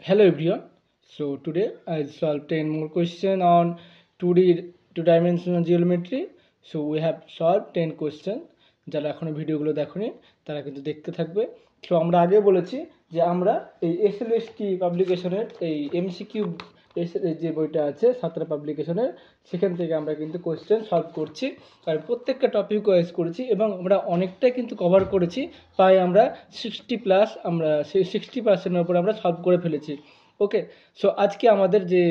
Hello everyone. So today I'll solve 10 more questions on 2D two-dimensional geometry. So we have solved 10 questions. যারা এখনো ভিডিওগুলো দেখোনি তারা কিন্তু দেখতে থাকবে। তো আমরা আগে বলেছি যে আমরা এই এসএলএসটি পাবলিকেশনের এই এমসিকিউ যে বইটা আছে সাতরা পাবলিকেশনের সেখান থেকে আমরা কিন্তু কোয়েশ্চেন সলভ করছি আর প্রত্যেকটা টপিক ওয়াইজ করেছি এবং আমরা অনেকটাই কিন্তু কভার করেছি। প্রায় আমরা 60+ আমরা সেই 60%-এর উপর আমরা সলভ করে ফেলেছি। ওকে, সো আজকে আমাদের যে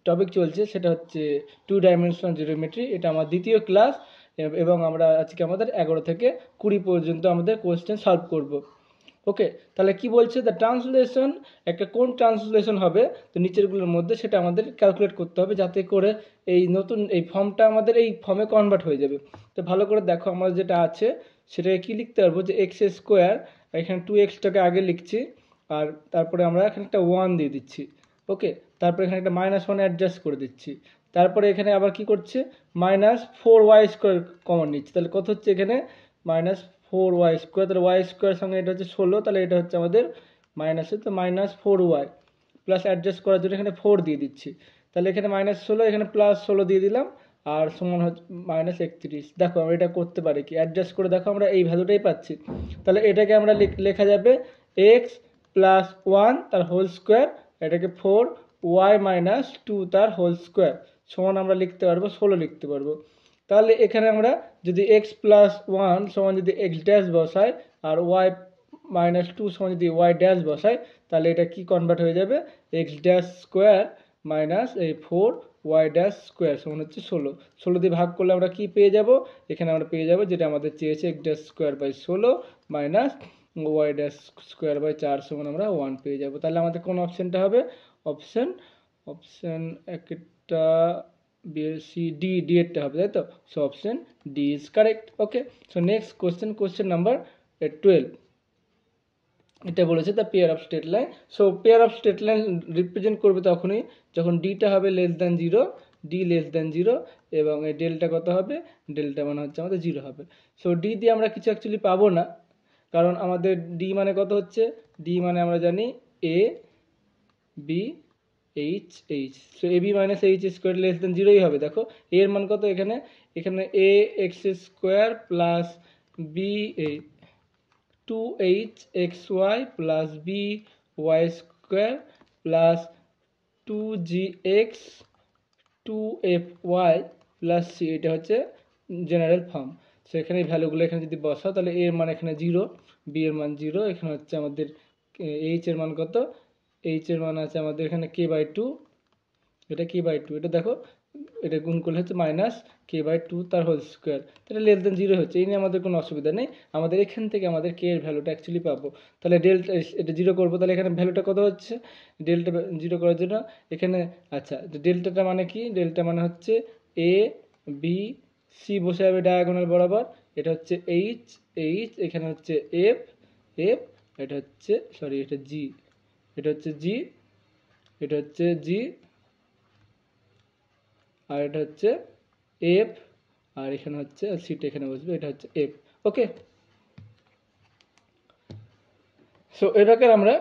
টপিক চলছে সেটা হচ্ছে 2 ডাইমেনশনাল জিওমেট্রি। এটা আমার দ্বিতীয় ক্লাস এবং আমরা আজকে আমাদের 11 থেকে 20 পর্যন্ত আমাদের কোয়েশ্চেন সলভ করব। ওকে, তাহলে কি বলছে, দ্য ট্রান্সলেশন, একটা কোন ট্রান্সলেশন হবে তো নিচেরগুলোর মধ্যে সেটা আমাদের ক্যালকুলেট করতে হবে যাতে করে এই নতুন এই ফর্মটা আমাদের এই ফর্মে কনভার্ট হয়ে যাবে। তো ভালো করে দেখো, আমরা যেটা আছে সেটাকে কি লিখতে পারবো যে এক্স স্কোয়ার, এখানে 2x-টাকে আগে লিখছি আর তারপরে আমরা এখানে একটা 1 দিয়ে দিচ্ছি। ওকে, তারপরে এখানে একটা -1 অ্যাডজাস্ট করে দিচ্ছি। তারপরে এখানে আবার কি করছে, -4y² কমন নিচ্ছে, তাহলে কত হচ্ছে এখানে -4y²। তাহলে y² সঙ্গে এটা হচ্ছে 16, তাহলে এটা হচ্ছে আমাদের মাইনাসে, তো -4y প্লাস অ্যাডজাস্ট করার জন্য এখানে 4 দিয়ে দিচ্ছি। তাহলে এখানে -16, এখানে +16 দিয়ে দিলাম আর সমান হচ্ছে -31। দেখো আমরা এটা করতে পারি কি, অ্যাডজাস্ট করে দেখো আমরা এই ভ্যালুটাই পাচ্ছি। তাহলে এটাকে আমরা লেখা যাবে x + 1 তার হোল স্কোয়ার, এটাকে 4y - 2 তার হোল স্কোয়ার সমান আমরা লিখতে পারবো 16 লিখতে পারবো। তাহলে এখানে আমরা যদি x + 1 সমান যদি x ড্যাশ বসাই আর y - 2 সমান যদি y ড্যাশ বসাই, তাহলে এটা কি কনভার্ট হয়ে যাবে, x ড্যাশ স্কোয়ার মাইনাস এই 4y ড্যাশ স্কোয়ার সমান হচ্ছে 16। 16 দিয়ে ভাগ করলে আমরা কি পেয়ে যাব, এখানে আমরা পেয়ে যাব যেটা আমাদের চেয়েছে x dash square by 16 minus y dash square by 4 সমান আমরা 1 পেয়ে যাব। তাহলে আমাদের কোন অপশনটা হবে, অপশন একটা সি ডি, ডি এরটা হবে, তাই তো। So option D is correct. Okay, so next question number 12। এটা বলেছে the pair of straight line. So pair of straight line represent করবে তখনই যখন ডিটা হবে <0, ডি <0 এবং এই ডেল্টা কত হবে, ডেল্টা মানে হচ্ছে আমাদের 0 হবে। সো ডি দিয়ে আমরা কিছু অ্যাকচুয়ালি পাবো না, কারণ আমাদের ডি মানে কত হচ্ছে, ডি মানে আমরা জানি A B H H. So A B minus H square <0ই হবে। দেখো এর মান কত, এখানে A X square plus B 2hxy plus B Y square plus 2gx 2fy plus C, এটা হচ্ছে জেনারেল ফর্ম। সো এখানে এই ভ্যালুগুলো এখানে যদি বসাও তাহলে এর মান এখানে 0, বি এর মান 0, এখানে হচ্ছে আমাদের এইচ এর মান কত, এইচ এর মান আছে আমাদের এখানে k/2, এটা k/2, এটা দেখো এটা গুণ করলে হচ্ছে -k/2 তার হোল স্কোয়ার, এটা <0 হচ্ছে। এই নিয়ে আমাদের কোনো অসুবিধা নেই, আমাদের এখান থেকে আমাদের কে এর ভ্যালুটা অ্যাকচুয়ালি পাবো। তাহলে ডেল্টা এটা 0 করবো, তাহলে এখানে ভ্যালুটা কত হচ্ছে, ডেল্টা 0 করার জন্য এখানে আচ্ছা ডেল্টাটা মানে কি, ডেল্টা মানে হচ্ছে এ বি সি বসে যাবে ডায়াগোনাল বরাবর, এটা হচ্ছে এইচ, এখানে হচ্ছে এফ, এটা হচ্ছে সরি এটা জি, এটা হচ্ছে জি, এটা হচ্ছে জি আর এটা হচ্ছে এফ, আর এখানে হচ্ছে সিটা এখানে বসবে, এটা হচ্ছে এফ। ওকে, সো এটাকে আমরা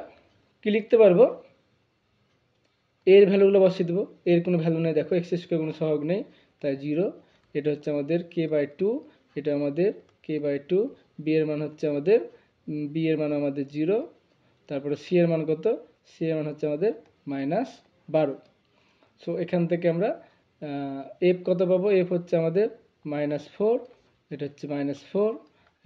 কি লিখতে পারবো, এর ভ্যালুগুলো বসিয়ে দেবো, এর কোনো ভ্যালু নেই, দেখো এক্স স্কোয়ার কোনো সহগ নেই তাই 0, এটা হচ্ছে আমাদের k/2, এটা আমাদের k/2, বি এর মান হচ্ছে আমাদের 0, তারপরে সি এর মান কত, সি এর মান হচ্ছে আমাদের -12। সো এখান থেকে আমরা এফ কত পাবো, এফ হচ্ছে আমাদের -4, এটা হচ্ছে -4,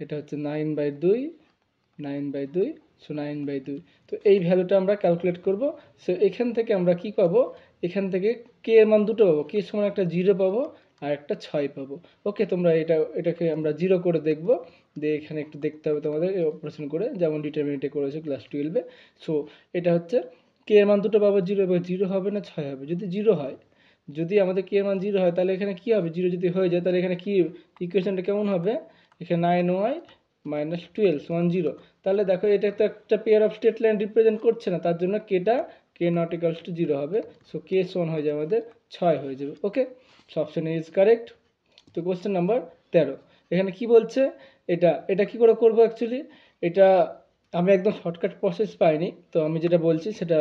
এটা হচ্ছে 9/2, সো 9/2। তো এই ভ্যালুটা আমরা ক্যালকুলেট করব। সো এখান থেকে আমরা কি পাবো, এখান থেকে কে এর মান দুটো পাবো, কে সমান একটা 0 পাবো আর একটা 6 পাবো। ওকে, তোমরা এটাকে আমরা 0 করে দেখব, দিয়ে এখানে একটু দেখতে হবে তোমাদের অপারেশন করে, যেমন ডিটারমিনেন্টে করেছে ক্লাস 12-এ। সো এটা হচ্ছে কে এর মান দুটো পাবো 0, এবং 0 হবে না 6 হবে। যদি 0 হয়, যদি আমাদের কে এর মান 0 হয় তাহলে এখানে কি হবে, 0 যদি হয়ে যায় তাহলে এখানে কি ইকুয়েশনটা কেমন হবে, এখানে 9y - 12 সমান 0। তাহলে দেখো এটা তো একটা pair of straight line represent করছে না, তার জন্য কেটা কে নট ইকুয়ালস টু 0 হবে। সো কে সমান হয়ে যাবে আমাদের 6 হয়ে যাবে। ওকে, সো অপশন ইজ কারেক্ট। তো কোশ্চেন নাম্বার 13, এখানে কি বলছে, এটা কি করে করবো অ্যাকচুয়ালি, এটা আমি একদম শর্টকাট প্রসেস পাইনি, তো আমি যেটা বলছি সেটা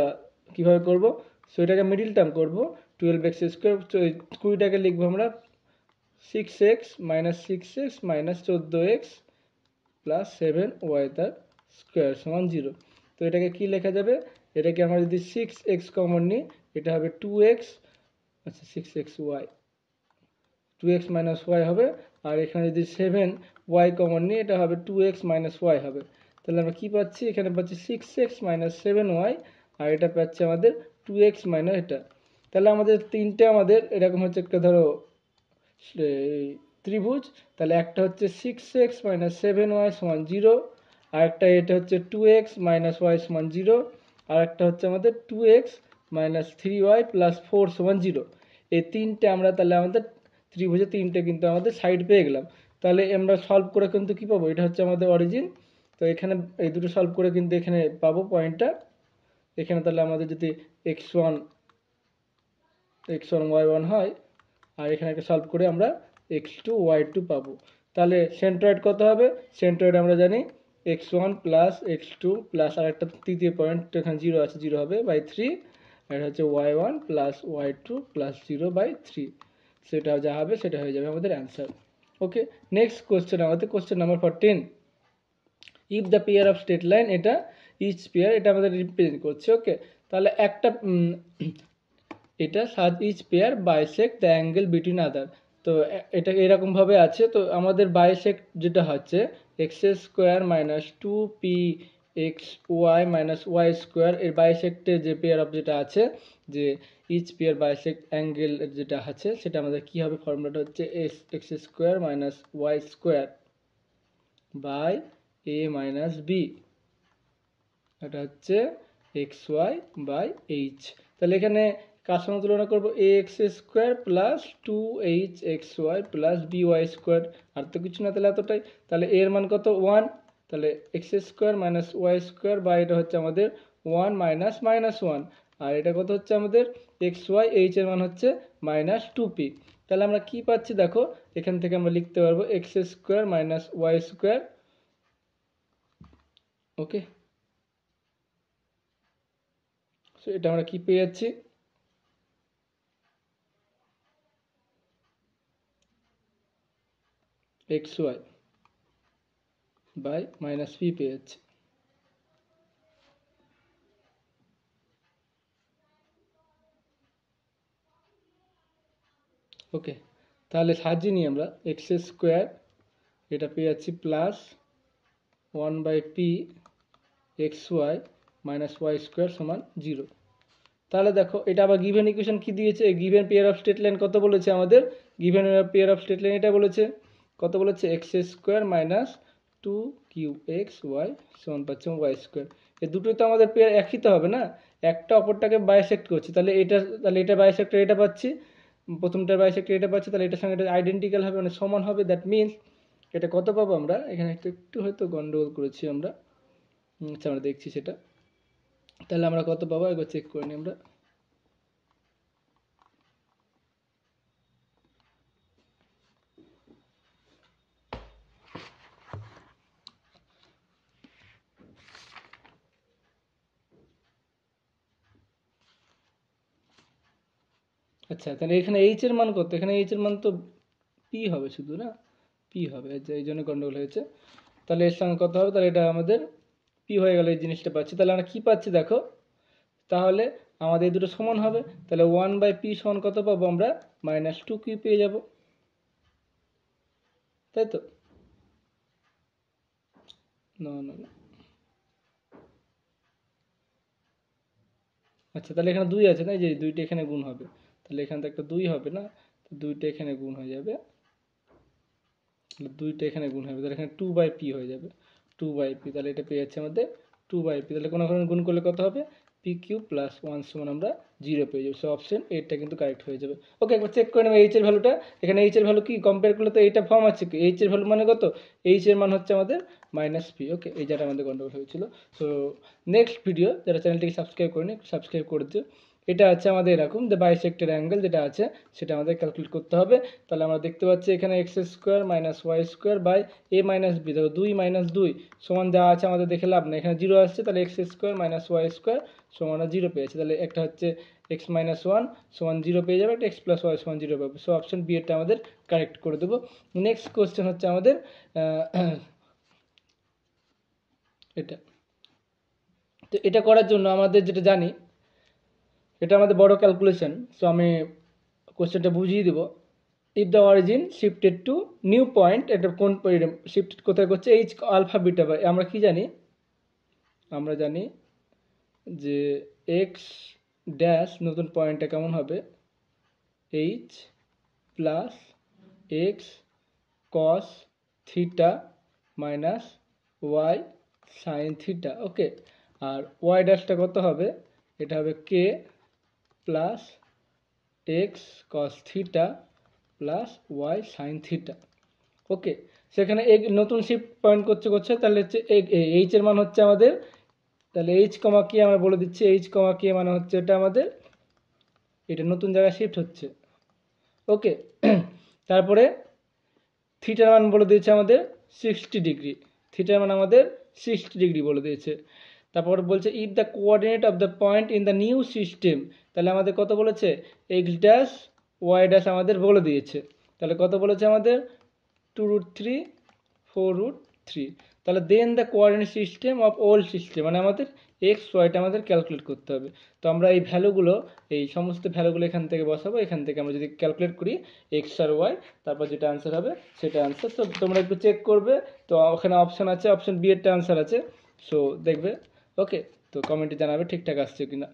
কীভাবে করবো? সো এটাকে মিডিল টার্ম করবো, 12x স্কোয়ার, 20টাকে লিখবো আমরা 6x minus 6x minus 14x plus 7y তার স্কোয়ার সমান 0। তো এটাকে কি লেখা যাবে? এটাকে আমরা যদি 6x কমন নিই, এটা হবে 2x, আচ্ছা 6xy, 2x মাইনাস ওয়াই হবে। আর এখানে যদি 7y কমন নিই, এটা হবে 2x মাইনাস ওয়াই হবে। তাহলে আমরা কি পাচ্ছি? এখানে পাচ্ছি 6x মাইনাস 7y, আর এটা পাচ্ছি আমাদের 2x মাইনাস এটা। তাহলে আমাদের তিনটে আমাদের এরকম হচ্ছে একটা ধরো ত্রিভুজ। তাহলে একটা হচ্ছে 6x মাইনাস 7y সমান 0, আর একটা এটা হচ্ছে 2x মাইনাস ওয়াই সমান 0, আর একটা হচ্ছে আমাদের 2x মাইনাস 3y প্লাস 4 সমান 0। এই তিনটে আমরা তাহলে আমাদের ত্রিভুজে তিনটে কিন্তু আমাদের সাইড পেয়ে গেলাম। তাহলে আমরা সলভ করে কিন্তু কী পাবো? এটা হচ্ছে আমাদের অরিজিন। তো এখানে এই দুটো সলভ করে কিন্তু এখানে পাবো পয়েন্টটা। এখানে তাহলে আমাদের যদি x1 y1 হয়, আর এখানে একটা সলভ করে আমরা x2 y2 পাবো। তাহলে সেন্ট্রয়েড কত হবে? সেন্ট্রয়েড আমরা জানি x1 প্লাস x2 প্লাস আর একটা তৃতীয় পয়েন্ট এখানে 0 আছে, 0 হবে বাই 3, আর এটা হচ্ছে y1 প্লাস y2 প্লাস 0/3। সেটা যা হবে সেটা হয়ে যাবে আমাদের অ্যান্সার। ওকে, নেক্সট কোশ্চেন আমাদের question number 14। If the pair of straight line, এটা ইচ পেয়ার, এটা আমাদের রিপ্রেজেন্ট করছে। ওকে, তাহলে একটা এটা সাজ each pair bisect the angle between other. তো এটা এরকমভাবে আছে। তো আমাদের বাইসেক্ট যেটা হচ্ছে x square minus 2p X Y minus Y square, এর বাইসেক্টের যে পেয়ার অফ যেটা আছে, যে ইচ পেয়ার বাইসেক্ট অ্যাঙ্গেল যেটা আছে, সেটা আমাদের কী হবে? ফর্মুলাটা হচ্ছে x square minus Y square by a minus b, এটা হচ্ছে এক্স ওয়াই বাই এইচ। তাহলে এখানে কার সঙ্গে তুলনা করবো? A X square plus 2h X Y plus B Y square, আর তো কিছু না। তাহলে এতটাই। তাহলে এর মান কত? 1। তাহলে x square minus Y square বা এটা হচ্ছে আমাদের 1 মাইনাস মাইনাস 1, আর এটা কত হচ্ছে আমাদের এক্স ওয়াই, এইচ এর মান হচ্ছে মাইনাস 2p। তাহলে আমরা কি পাচ্ছি দেখো, এখান থেকে আমরা লিখতে পারবো X square minus Y square. Okay, so এটা আমরা কি পেয়ে যাচ্ছি? X Y by minus P পেয়ে যাচ্ছি। ওকে, তাহলে সাজিয়ে নিই আমরা এক্স স্কোয়ার, এটা পেয়ে যাচ্ছি plus 1/p x Y minus Y square সমান 0। তাহলে দেখো এটা আবার গিভেন ইকুয়েশন কি দিয়েছে? Given pair of straight line কত বলেছে আমাদের? Given pair of straight line এটা বলেছে, কত বলেছে? X square minus 2q x Y সমান পাচ্ছে ওয়াই স্কোয়ার। এই দুটো তো আমাদের পেয়ার একই তো হবে না, একটা অপরটাকে বাইসেক্ট করছে। তাহলে এটা বাইসেক্টর এটা পাচ্ছি, প্রথমটার বাইসেক্টর এটা পাচ্ছি, তাহলে এটার সঙ্গে এটা আইডেন্টিক্যাল হবে, মানে সমান হবে। দ্যাট মিনস এটা কত পাবো আমরা? এখানে একটু হয়তো গন্ডগোল করেছি আমরা, আচ্ছা আমরা দেখছি সেটা। তাহলে আমরা কত পাবো একবার চেক করে নিই আমরা। আচ্ছা, তাহলে এখানে এইচ এর মান কত? এখানে এইচ এর মান তো পি হবে শুধু, না পি হবে, আচ্ছা এই জন্য গন্ডগোল হয়েছে। তাহলে এর সঙ্গে কত হবে? তাহলে এটা আমাদের পি হয়ে গেল, এই জিনিসটা পাচ্ছি। তাহলে আমরা কি পাচ্ছি দেখো, তাহলে আমাদের এই দুটো সমান হবে। তাহলে 1/p সমান কত পাবো আমরা? মাইনাস 2q পেয়ে যাব, তাই তো? না না না, আচ্ছা তাহলে এখানে 2 আছে না, যে 2টা এখানে গুণ হবে। তাহলে এখানে তো একটা 2 হবে না, তো 2টা এখানে গুণ হয়ে যাবে, 2টা এখানে গুণ হবে, তাহলে এখানে 2/p হয়ে যাবে, 2/p। তাহলে এটা পেয়ে যাচ্ছে আমাদের 2/p। তাহলে কোনো গুণ করলে কত হবে? pq প্লাস 1 সমান আমরা 0 পেয়ে যাবো। সো অপশন এটা কিন্তু কারেক্ট হয়ে যাবে। ওকে, একবার চেক করে নেবো এইচ এর ভ্যালুটা। এখানে এইচ এর ভ্যালু কি কম্পেয়ার করলে তো এইটা ফর্ম আছে কি, এইচ এর ভ্যালু মানে কত? এইচ এর মান হচ্ছে আমাদের মাইনাস পি। ওকে, এই যেটা আমাদের গন্ডগোল হয়েছিল। সো নেক্সট ভিডিও, যারা চ্যানেলটিকে সাবস্ক্রাইব করেনি সাবস্ক্রাইব করে দিও। এটা আছে আমাদের এরকম দ্য বাইসেক্টেড অ্যাঙ্গেল যেটা আছে সেটা আমাদের ক্যালকুলেট করতে হবে। তাহলে আমরা দেখতে পাচ্ছি এখানে x square minus Y square by a minus b, দেখো 2 মাইনাস 2 সমান যা আছে আমাদের দেখে লাভ নেই, এখানে 0 আসছে, তাহলে x square minus Y square সমান 0 পেয়েছে। তাহলে একটা হচ্ছে এক্স মাইনাস ওয়ান সমান 0 পেয়ে যাবে, একটা এক্স প্লাস ওয়াই সমান 0 পাবে। সো অপশন বি এটা আমাদের কারেক্ট করে দেবো। নেক্সট কোয়েশ্চেন হচ্ছে আমাদের এটা। তো এটা করার জন্য আমাদের যেটা জানি, এটা আমাদের বড় ক্যালকুলেশন, সো আমি কোশ্চেনটা বুঝিয়ে দেবো। If the origin shifted to new point, এটা কোন শিফটেড কোথায় করছে, এইচ আলফা বিটা বাই, আমরা কি জানি, আমরা জানি যে এক্স ড্যাশ নতুন পয়েন্টটা কেমন হবে, H plus X cos theta minus Y sine theta. Okay, আর ওয়াই ড্যাশটা কত হবে, এটা হবে K plus X cos theta plus Y sine theta. Okay, সেখানে নতুন শিফট পয়েন্ট করছে, তাহলে হচ্ছে এইচ এর মান হচ্ছে আমাদের, তাহলে এইচ কমা কে আমরা বলে দিচ্ছি, এইচ কমা কে মানে হচ্ছে এটা আমাদের, এটা নতুন জায়গায় শিফট হচ্ছে। ওকে, তারপরে থিটার মান বলে দিয়েছে আমাদের 60 ডিগ্রি, থিটার মান আমাদের 60 ডিগ্রি বলে দিয়েছে। তারপর বলছে if the coordinate of the point in the new system, তাহলে আমাদের কত বলেছে, এক্স ড্যাশ ওয়াই ড্যাশ আমাদের বলে দিয়েছে, তাহলে কত বলেছে আমাদের 2√3 4√3। তাহলে then the coordinate system of old system, মানে আমাদের এক্স ওয়াইটা আমাদের ক্যালকুলেট করতে হবে। তো আমরা এই ভ্যালুগুলো, এই সমস্ত ভ্যালুগুলো এখান থেকে বসাবো, এখান থেকে আমরা যদি ক্যালকুলেট করি এক্স আর ওয়াই, তারপর যেটা আনসার হবে সেটা আনসার। তো তোমরা একটু চেক করবে, তো ওখানে অপশান আছে, অপশান বি এরটা আনসার আছে, সো দেখবে। ওকে, তো কমেন্টে জানাবে ঠিকঠাক আসছে কিনা।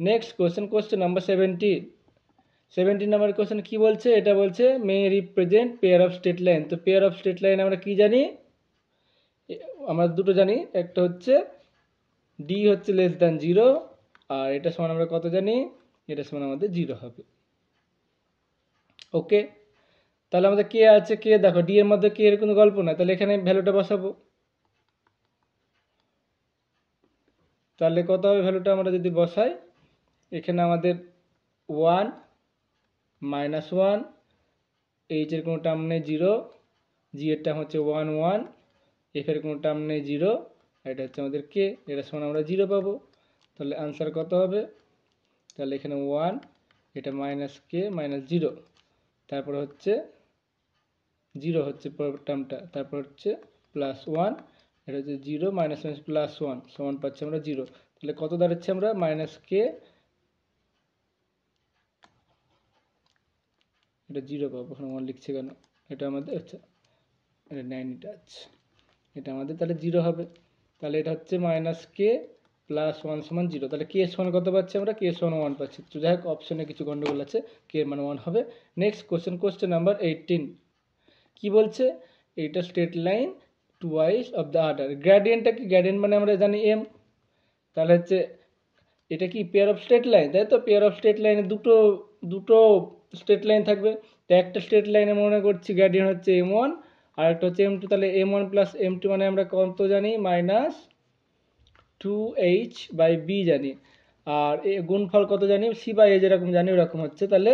Next question number 17 number question কি বলছে, এটা বলছে may represent pair of straight line. তো পেয়ার অফ স্ট্রেট লাইন আমরা কি জানি, আমরা দুটো জানি, একটা হচ্ছে ডি হচ্ছে লেস দ্যান 0, আর এটা সমান আমরা কত জানি, এটা সমান আমাদের 0 হবে। ওকে, তাহলে আমাদের কে আছে, কে দেখো ডি এর মধ্যে কে এর কোনো গল্প না, তাহলে এখানে ভ্যালুটা বসাবো, তাহলে কত হবে ভ্যালুটা আমরা যদি বসাই, এখানে আমাদের 1 মাইনাস 1, এইচ এর কোনো টার্ম নেই 0, জি এর টার্ম হচ্ছে 1 1, এফ এর কোনো টার্ম নেই 0, আর এটা হচ্ছে আমাদের কে, এটা সমান আমরা 0 পাবো। তাহলে আনসার কত হবে, তাহলে এখানে 1, এটা মাইনাস কে মাইনাস 0, তারপর হচ্ছে 0 হচ্ছে পরের টার্মটা, তারপর হচ্ছে প্লাস 1, এটা হচ্ছে 0 মাইনাস মাইনাস প্লাস 1 সমান পাচ্ছি আমরা 0। তাহলে কত দাঁড়াচ্ছে আমরা মাইনাস কে, এটা 0 পাবো, ওখানে 1 লিখছে কেন, এটা আমাদের আচ্ছা এটা 9 এটা আছে, এটা আমাদের তাহলে 0 হবে। তাহলে এটা হচ্ছে মাইনাস কে প্লাস 1 সমান 0, তাহলে কে সমান কত পাচ্ছি আমরা, কে সমান 1 পাচ্ছি। তো যাই হোক অপশনে কিছু গন্ডগোল আছে, কে এর মান 1 হবে। নেক্সট কোশ্চেন নাম্বার 18 কি বলছে, এইটা straight line twice of the other. গ্রেডিয়েন্টটা কি, গ্রেডিয়েন্ট মানে আমরা জানি এম, তাহলে হচ্ছে এটা কি পেয়ার অফ স্ট্রেট লাইন, তাই তো পেয়ার অফ স্ট্রেট লাইনে দুটো স্ট্রেট লাইন থাকবে, তো একটা স্ট্রেট লাইনে মনে করছি গ্রেডিয়েন্ট হচ্ছে m1 আর একটা হচ্ছে m2, তাহলে m1 প্লাস m2 মানে আমরা কত জানি মাইনাস 2h বাই বি জানি, আর এ গুণফল কত জানি সি বাই এ যেরকম জানি ওরকম হচ্ছে, তাহলে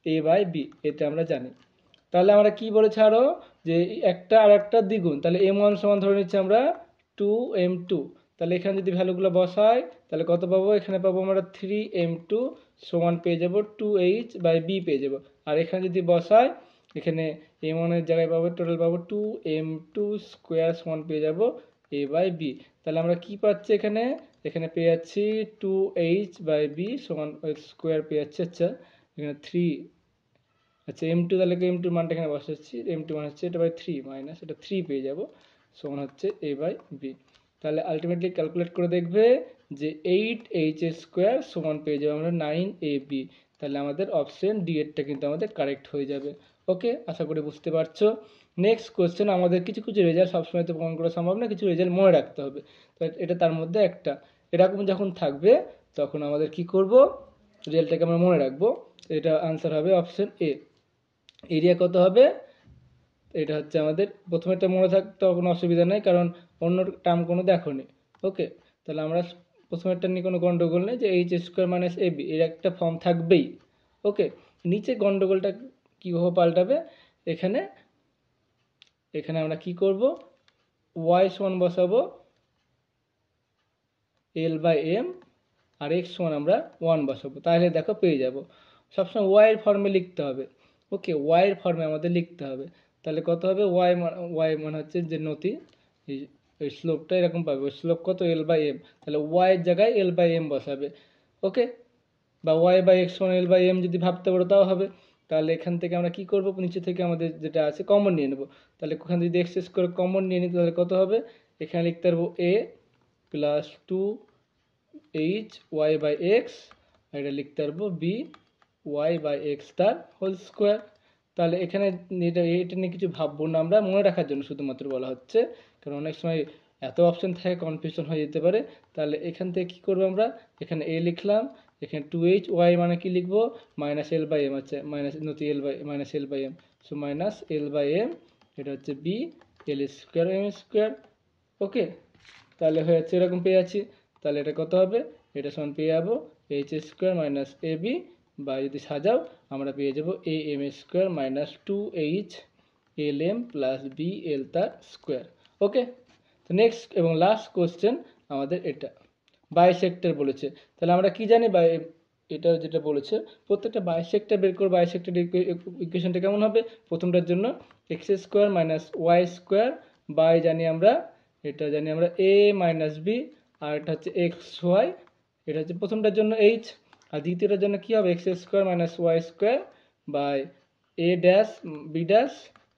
এ বাই বি এটা আমরা জানি। তাহলে আমরা কি বলেছি আরও, যে একটা আর একটা দ্বিগুণ, তাহলে m1 সমান ধরে নিচ্ছি আমরা 2m2, তাহলে এখানে যদি ভ্যালুগুলো বসাই তাহলে কত পাবো, এখানে পাবো আমরা 3m2 সমান পেয়ে যাব 2h বাই বি পেয়ে যাব, আর এখানে যদি বসাই এখানে m1 এর জায়গায় পাবো টোটাল পাবো 2m2 স্কোয়ার সমান পেয়ে যাব a বাই বি। তাহলে আমরা কি পাচ্ছি এখানে, এখানে পেয়ে যাচ্ছি 2h বাই বি সমান স্কোয়ার পেয়ে যাচ্ছে, আচ্ছা এখানে 3, আচ্ছা m2, তাহলে m2 মানটা এখানে বসাচ্ছি, m2 মান হচ্ছে এটা বাই 3 মাইনাস এটা 3 পেয়ে যাব সমান হচ্ছে a বাই বি। তাহলে আলটিমেটলি ক্যালকুলেট করে দেখবে যে 8h স্কোয়ার সমান পেয়ে যাবে আমরা 9ab, তাহলে আমাদের অপশন ডি এরটা কিন্তু আমাদের কারেক্ট হয়ে যাবে। ওকে, আশা করি বুঝতে পারছো। নেক্সট কোয়েশ্চেন, আমাদের কিছু কিছু রেজাল্ট সবসময় তো প্রমাণ করা সম্ভব না, কিছু রেজাল্ট মনে রাখতে হবে, তো এটা তার মধ্যে একটা। এরকম যখন থাকবে তখন আমাদের কি করব, রেজাল্টটাকে আমরা মনে রাখবো। এটা আনসার হবে অপশন এ। এরিয়া কত হবে, এটা হচ্ছে আমাদের প্রথমেরটা মনে থাকতে কোনো অসুবিধা নেই, কারণ অন্য টার্ম কোনো দেখো নি। ওকে, তাহলে আমরা প্রথমেরটা নিয়ে কোনো গন্ডগোল নেই, যে এইচ স্কোয়ার মাইনাস এবি এর একটা ফর্ম থাকবেই। ওকে, নিচে গন্ডগোলটা কীভাবে পাল্টাবে, এখানে আমরা কি করব, ওয়াই সমান বসাবো এল বাই এম আর এক্স সমান আমরা 1 বসাবো, তাহলে দেখো পেয়ে যাব। সবসময় ওয়াইয়ের ফর্মে লিখতে হবে। ওকে, ওয়াইয়ের ফর্মে আমাদের লিখতে হবে। তাহলে কত হবে, ওয়াই মানে হচ্ছে যে নতি, এই স্লোপটা এরকম পাবে, ওই স্লোপ কত, এল বাই এম। তাহলে ওয়াইয়ের জায়গায় এল বাই এম বসাবে। ওকে, বা ওয়াই বাই এক্স সমান এল বাই এম যদি ভাবতে পারো তাও হবে। তাহলে এখান থেকে আমরা কি করব, নিচে থেকে আমাদের যেটা আছে কমন নিয়ে নেব। তাহলে ওখানে যদি এক্স স্কোয়ার কমন নিয়ে নিই তাহলে কত হবে, এখানে লিখতে পারবো A plus 2h Y by X, আর এটা লিখতে পারবো বি ওয়াই বাই এক্স তার হোল স্কোয়ার। তাহলে এখানে এটা নিয়ে কিছু ভাববো না, আমরা মনে রাখার জন্য শুধুমাত্র বলা হচ্ছে, কারণ অনেক সময় এত অপশন থাকে কনফিউশন হয়ে যেতে পারে। তাহলে এখান থেকে কী করবো, আমরা এখানে এ লিখলাম, এখানে 2h ওয়াই মানে কি লিখবো, মাইনাস এল বাই এম, আছে মাইনাস নতি L by minus L by M, so minus L by M, এটা হচ্ছে B L square M square. Okay, তাহলে হয়ে যাচ্ছে, এরকম পেয়ে যাচ্ছি। তাহলে এটা কত হবে, এটা সমান পেয়ে যাবো h square minus a b, বা যদি সাজাও আমরা পেয়ে যাবো a m square minus 2h l m plus b l তার স্কোয়ার। ওকে, তো নেক্সট এবং লাস্ট কোশ্চেন আমাদের এটা বাইসেক্টর বলেছে। তাহলে আমরা কি জানি, এটা যেটা বলেছে প্রত্যেকটা বাইসেক্টর বের করবো। বাইসেক্টর ইকুয়েশনটা কেমন হবে, প্রথমটার জন্য x square minus Y square by জানি আমরা, এটা জানি আমরা এ মাইনাস বি, আর এটা হচ্ছে এক্স ওয়াই, এটা হচ্ছে প্রথমটার জন্য এইচ, আর দ্বিতীয়টার জন্য কী হবে, X square minus Y square by A dash B dash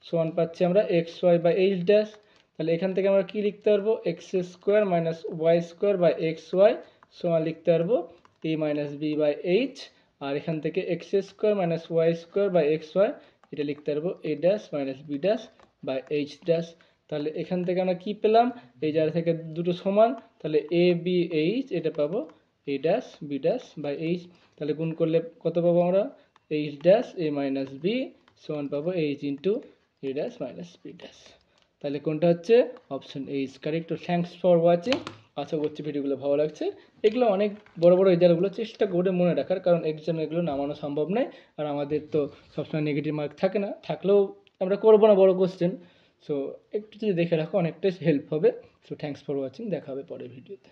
সমান পাচ্ছি আমরা X Y by H dash. তাহলে এখান থেকে আমরা কি লিখতে পারবো, X square minus Y square by X Y সমান লিখতে পারবো A minus B by H, আর এখান থেকে X square minus Y square by X Y এটা লিখতে পারবো A dash minus B dash by H dash. তাহলে এখান থেকে আমরা কি পেলাম, এই জায়গা থেকে দুটো সমান, তাহলে এ বি এইচ এটা পাবো A dash B dash by H. তাহলে গুণ করলে কত পাবো আমরা, H dash A minus B সমান পাবো H into A dash minus B dash. তাহলে কোনটা হচ্ছে, অপশন এ ইজ কারেক্ট। তো থ্যাংকস ফর ওয়াচিং, আশা করছি ভিডিওগুলো ভালো লাগছে। এগুলো অনেক বড় বড় রেজাল্টগুলো চেষ্টা করে মনে রাখার, কারণ এক্সামে এগুলো নামানো সম্ভব নয়, আর আমাদের তো সবসময় নেগেটিভ মার্ক থাকে না, থাকলেও আমরা করবো না বড় কোশ্চেন। সো একটু যদি দেখে রাখো অনেকটাই হেল্প হবে। সো থ্যাংকস ফর ওয়াচিং, দেখা হবে পরের ভিডিওতে।